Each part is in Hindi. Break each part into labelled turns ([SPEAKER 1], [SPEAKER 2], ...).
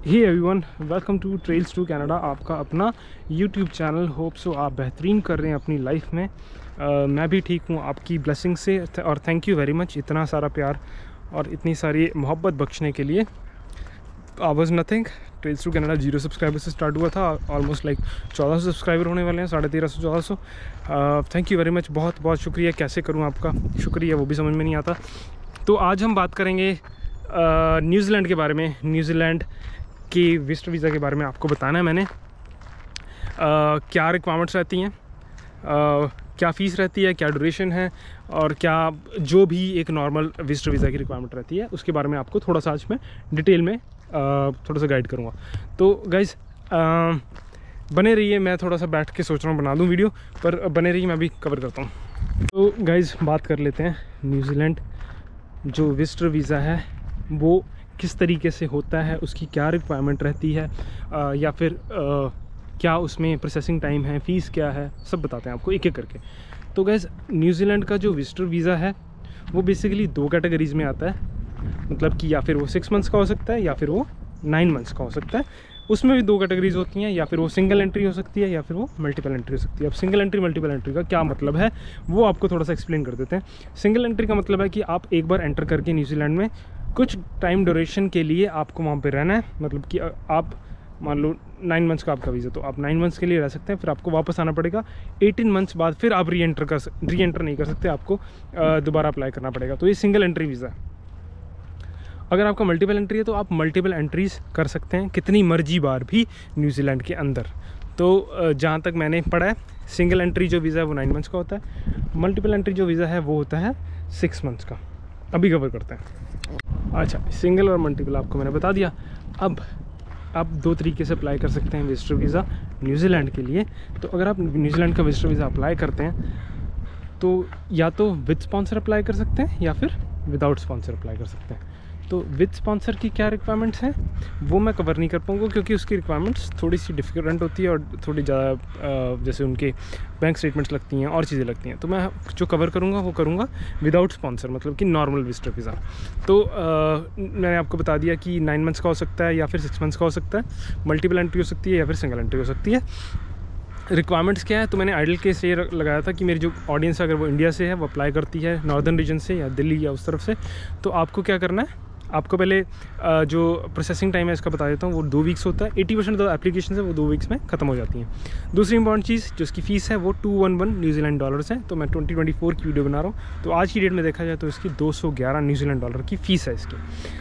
[SPEAKER 1] Hey everyone, welcome to trails to Canada, आपका अपना यूट्यूब चैनल। होप सो आप बेहतरीन कर रहे हैं अपनी लाइफ में। मैं भी ठीक हूँ आपकी ब्लेसिंग से, और थैंक यू वेरी मच इतना सारा प्यार और इतनी सारी मोहब्बत बख्शने के लिए। I was nothing. Trails to Canada 0 subscriber से स्टार्ट हुआ था, ऑलमोस्ट लाइक 1400 सब्सक्राइबर होने वाले हैं, 1350 1400। थैंक यू वेरी मच, बहुत बहुत शुक्रिया। कैसे करूँ आपका शुक्रिया वो भी समझ में नहीं आता। तो आज हम बात करेंगे न्यूजीलैंड के बारे में। न्यूजीलैंड की विजिटर वीज़ा के बारे में आपको बताना है मैंने। क्या रिक्वायरमेंट्स रहती हैं, क्या फ़ीस रहती है, क्या ड्यूरेशन है, और क्या जो भी एक नॉर्मल विजिटर वीज़ा की रिक्वायरमेंट रहती है उसके बारे में आपको थोड़ा सा आज मैं डिटेल में थोड़ा सा गाइड करूँगा। तो गाइज़ बने रहिए। मैं थोड़ा सा बैठ के सोच रहा हूँ बना दूँ वीडियो, पर बने रहिए, मैं भी कवर करता हूँ। तो गाइज़ बात कर लेते हैं न्यूजीलैंड जो विजिटर वीज़ा है वो किस तरीके से होता है, उसकी क्या रिक्वायरमेंट रहती है, या फिर क्या उसमें प्रोसेसिंग टाइम है, फ़ीस क्या है, सब बताते हैं आपको एक एक करके। तो गैस न्यूजीलैंड का जो विजिटर वीज़ा है वो बेसिकली 2 कैटेगरीज़ में आता है। मतलब कि या फिर वो 6 मंथ्स का हो सकता है या फिर वो 9 मंथ्स का हो सकता है। उसमें भी 2 कैटेगरीज होती हैं, या फिर वो सिंगल एंट्री हो सकती है या फिर वो मल्टीपल एंट्री हो सकती है। अब सिंगल एंट्री मल्टीपल एंट्री का क्या मतलब है वो आपको थोड़ा सा एक्सप्लेन कर देते हैं। सिंगल एंट्री का मतलब है कि आप एक बार एंटर करके न्यूजीलैंड में कुछ टाइम ड्यूरेशन के लिए आपको वहाँ पे रहना है। मतलब कि आप मान लो 9 मंथ्स का आपका वीज़ा, तो आप 9 मंथ्स के लिए रह सकते हैं, फिर आपको वापस आना पड़ेगा। 18 मंथ्स बाद फिर आप री एंटर नहीं कर सकते, आपको दोबारा अप्लाई करना पड़ेगा। तो ये सिंगल एंट्री वीज़ा है। अगर आपका मल्टीपल एंट्री है तो आप मल्टीपल एंट्रीज़ कर सकते हैं कितनी मर्जी बार भी न्यूजीलैंड के अंदर। तो जहाँ तक मैंने पढ़ा है, सिंगल एंट्री जो वीज़ा है वो 9 मंथ्स का होता है, मल्टीपल एंट्री जो वीज़ा है वो होता है 6 मंथ्स का। अभी कवर करते हैं। अच्छा, सिंगल और मल्टीपल आपको मैंने बता दिया। अब आप 2 तरीके से अप्लाई कर सकते हैं विजिटर वीज़ा न्यूजीलैंड के लिए। तो अगर आप न्यूजीलैंड का विजिटर वीज़ा अप्लाई करते हैं तो या तो विद स्पॉन्सर अप्लाई कर सकते हैं या फिर विदाउट स्पॉन्सर अप्लाई कर सकते हैं। तो विद स्पॉन्सर की क्या रिक्वायरमेंट्स हैं वो मैं कवर नहीं कर पाऊँगा, क्योंकि उसकी रिक्वायरमेंट्स थोड़ी सी डिफिकल्ट होती है और थोड़ी ज़्यादा जैसे उनके बैंक स्टेटमेंट्स लगती हैं और चीज़ें लगती हैं। तो मैं जो कवर करूँगा वो करूँगा विदाउट स्पॉन्सर, मतलब कि नॉर्मल विजिटर वीज़ा। तो मैंने आपको बता दिया कि 9 मंथ्स का हो सकता है या फिर 6 मंथ्स का हो सकता है, मल्टीपल एंट्री हो सकती है या फिर सिंगल एंट्री हो सकती है। रिक्वायरमेंट्स क्या है, तो मैंने आइडल केस ये लगाया था कि मेरी जो ऑडियंस अगर वो इंडिया से है, वो अप्लाई करती है नॉर्दर्न रीजन से या दिल्ली या उस तरफ से, तो आपको क्या करना है, आपको पहले जो प्रोसेसिंग टाइम है इसका बता देता हूँ। वो 2 वीक्स होता है। 80% जो एप्लीकेशन है वो 2 वीक्स में ख़त्म हो जाती हैं। दूसरी इंपॉर्टेंट चीज़ जो इसकी फ़ीस है वो 211 न्यूजीलैंड डॉलर्स है। तो मैं 2024 की वीडियो बना रहा हूँ, तो आज की डेट में देखा जाए तो इसकी 211 न्यूजीलैंड डॉलर की फ़ीस है इसकी।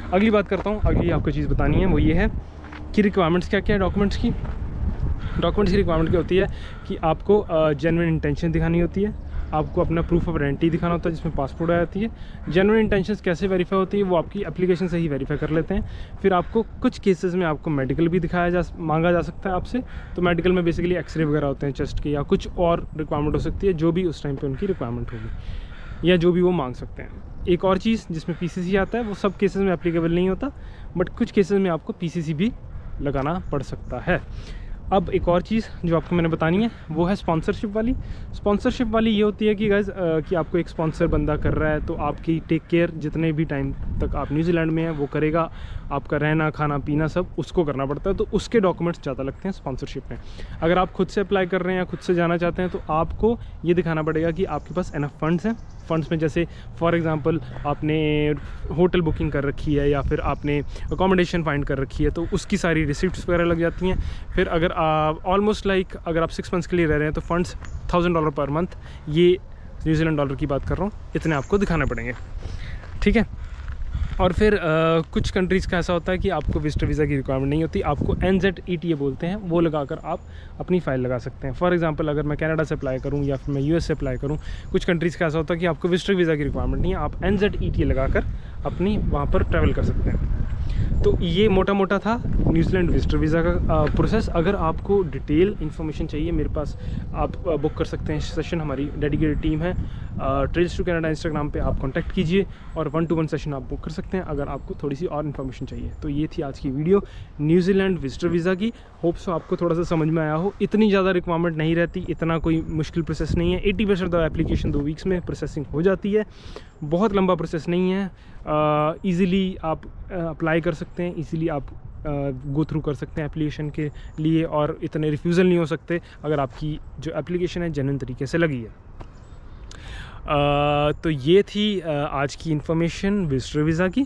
[SPEAKER 1] अगली बात करता हूँ, अगली आपको चीज़ बतानी है वो ये है कि रिक्वायरमेंट्स क्या क्या है डॉक्यूमेंट्स की। डॉक्यूमेंट्स की रिक्वायरमेंट क्या होती है कि आपको जेन्युइन इंटेंशन दिखानी होती है, आपको अपना प्रूफ ऑफ आइडेंटिटी दिखाना होता है जिसमें पासपोर्ट आ जाती है। जेन्युइन इंटेंशंस कैसे वेरीफाई होती है वो आपकी एप्लीकेशन से ही वेरीफाई कर लेते हैं। फिर आपको कुछ केसेस में आपको मेडिकल भी मांगा जा सकता है आपसे। तो मेडिकल में बेसिकली एक्सरे वगैरह होते हैं चेस्ट के, या कुछ और रिक्वायरमेंट हो सकती है जो भी उस टाइम पर उनकी रिक्वायरमेंट होगी या जो भी वो मांग सकते हैं। एक और चीज़ जिसमें PCC आता है, वो सब केसेस में एप्लीकेबल नहीं होता, बट कुछ केसेस में आपको PCC भी लगाना पड़ सकता है। अब एक और चीज़ जो आपको मैंने बतानी है वो है स्पॉन्सरशिप वाली। स्पॉन्सरशिप वाली ये होती है कि गाइज कि आपको एक स्पॉन्सर बंदा कर रहा है, तो आपकी टेक केयर जितने भी टाइम तक आप न्यूजीलैंड में हैं वो करेगा। आपका रहना खाना पीना सब उसको करना पड़ता है, तो उसके डॉक्यूमेंट्स ज़्यादा लगते हैं स्पॉन्सरशिप में। अगर आप खुद से अप्लाई कर रहे हैं या खुद से जाना चाहते हैं तो आपको ये दिखाना पड़ेगा कि आपके पास इनफ फंड्स हैं। फंड्स में जैसे फॉर एग्जांपल आपने होटल बुकिंग कर रखी है या फिर आपने अकोमोडेशन फाइंड कर रखी है, तो उसकी सारी रिसिप्ट्स वगैरह लग जाती हैं। फिर अगर ऑलमोस्ट लाइक अगर आप 6 मंथ्स के लिए रह रहे हैं तो फंड्स $1000 पर मंथ, ये न्यूजीलैंड डॉलर की बात कर रहा हूँ, इतने आपको दिखाने पड़ेंगे, ठीक है। और फिर कुछ कंट्रीज़ का ऐसा होता है कि आपको विजिटर वीज़ा की रिक्वायरमेंट नहीं होती, आपको NZETA बोलते हैं, वो लगाकर आप अपनी फ़ाइल लगा सकते हैं। फॉर एग्जांपल अगर मैं कनाडा से अप्लाई करूं या फिर मैं US से अप्लाई करूं, कुछ कंट्रीज़ का ऐसा होता है कि आपको विजिटर वीज़ा की रिक्वायरमेंट नहीं है, आप NZETA लगाकर अपनी वहाँ पर ट्रैवल कर सकते हैं। तो ये मोटा मोटा था न्यूजीलैंड विजिटर वीज़ा का प्रोसेस। अगर आपको डिटेल इन्फॉर्मेशन चाहिए मेरे पास, आप बुक कर सकते हैं सेशन, हमारी डेडिकेटेड टीम है। ट्रेल्स टू कनाडा इंस्टाग्राम पे आप कांटेक्ट कीजिए और 1-to-1 सेशन आप बुक कर सकते हैं अगर आपको थोड़ी सी और इन्फॉर्मेशन चाहिए। तो ये थी आज की वीडियो न्यूजीलैंड विजिटर वीज़ा की। होप सो आपको थोड़ा सा समझ में आया हो। इतनी ज़्यादा रिक्वायरमेंट नहीं रहती, इतना कोई मुश्किल प्रोसेस नहीं है। 80% एप्लीकेशन 2 वीक्स में प्रोसेसिंग हो जाती है, बहुत लंबा प्रोसेस नहीं है। ईज़िली आप अप्लाई कर सकते हैं, ईज़िली आप गो थ्रू कर सकते हैं एप्लीकेशन के लिए, और इतने रिफ्यूज़ल नहीं हो सकते अगर आपकी जो एप्लीकेशन है जेन्युइन तरीके से लगी है। तो ये थी आज की इन्फॉर्मेशन विजिटर वीज़ा की।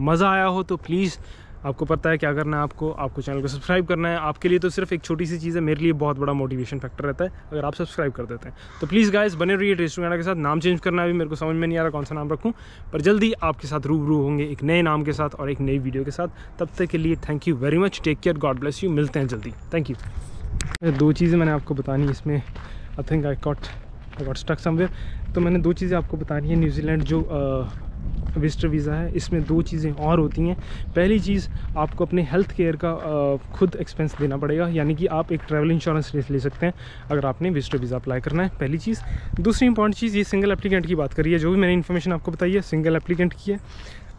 [SPEAKER 1] मज़ा आया हो तो प्लीज़, आपको पता है क्या करना है, आपको चैनल को सब्सक्राइब करना है। आपके लिए तो सिर्फ एक छोटी सी चीज़ है, मेरे लिए बहुत बड़ा मोटिवेशन फैक्टर रहता है अगर आप सब्सक्राइब कर देते हैं। तो प्लीज़ गाइस बने रहिए ट्रेल्स टू कनाडा के साथ। नाम चेंज करना है, अभी मेरे को समझ में नहीं आ रहा कौन सा नाम रखूँ, पर जल्दी आपके साथ रूबरू होंगे एक नए नाम के साथ और एक नई वीडियो के साथ। तब तक के लिए thank you very much, take care, God bless you, मिलते हैं जल्दी, थैंक यू। 2 चीज़ें मैंने आपको बतानी इसमें, I think I got stuck somewhere. तो मैंने 2 चीज़ें आपको बतानी है। न्यूजीलैंड जो विजिटर वीज़ा है, इसमें 2 चीज़ें और होती हैं। पहली चीज़, आपको अपने हेल्थ केयर का खुद एक्सपेंस देना पड़ेगा, यानी कि आप एक ट्रैवल इंश्योरेंस ले सकते हैं अगर आपने विजिटर वीज़ा अप्लाई करना है, पहली चीज़। दूसरी इंपॉर्टेंट चीज़, ये सिंगल एप्लीकेंट की बात करी है, जो भी मैंने इन्फॉर्मेशन आपको बताई है सिंगल एप्लीकेंट की है।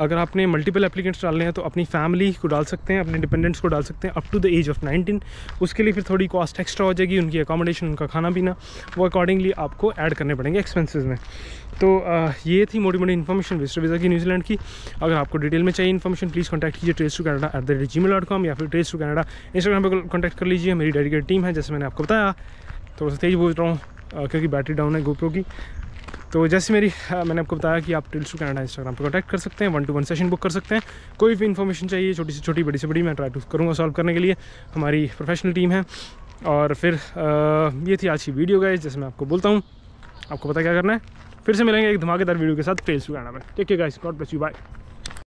[SPEAKER 1] अगर आपने मल्टीपल एप्लीकेंट्स डालने हैं तो अपनी फैमिली को डाल सकते हैं, अपने डिपेंडेंट्स को डाल सकते हैं up to the age of 19। उसके लिए फिर थोड़ी कॉस्ट एक्स्ट्रा हो जाएगी, उनकी अकोमोडेशन, उनका खाना पीना, वो अकॉर्डिंगली आपको ऐड करने पड़ेंगे एक्सपेंसेस में। तो ये थी मोटी मोटी इन्फॉर्मेशन विजिटर वीज़ा की न्यूजीलैंड की। अगर आपको डिटेल में चाहिए इन्फॉर्मेशन, प्लीज़ कॉन्टैक्ट कीजिए trailstocanada@gmail.com या फिर trails to Canada इंस्टाग्राम पर कॉन्टैक्ट कर लीजिए। मेरी डेडिकेटेड टीम है, जैसे मैंने आपको बताया। थोड़ा सा तेज़ बोल रहा हूँ क्योंकि बैटरी डाउन है GoPro की। तो जैसे मैंने आपको बताया कि आप ट्रेल्स टू कनाडा इंस्टाग्राम पर कॉन्टैक्ट कर सकते हैं, 1-to-1 सेशन बुक कर सकते हैं। कोई भी इन्फॉर्मेशन चाहिए, छोटी से छोटी, बड़ी से बड़ी, मैं ट्राई टू करूँगा सॉल्व करने के लिए। हमारी प्रोफेशनल टीम है। और फिर ये थी आज की वीडियो गाइस। जैसे मैं आपको बोलता हूँ, आपको पता क्या करना है। फिर से मिलेंगे एक धमाकेदार वीडियो के साथ ट्रेल्स टू कनाडा में। Take care guys, God bless you, bye.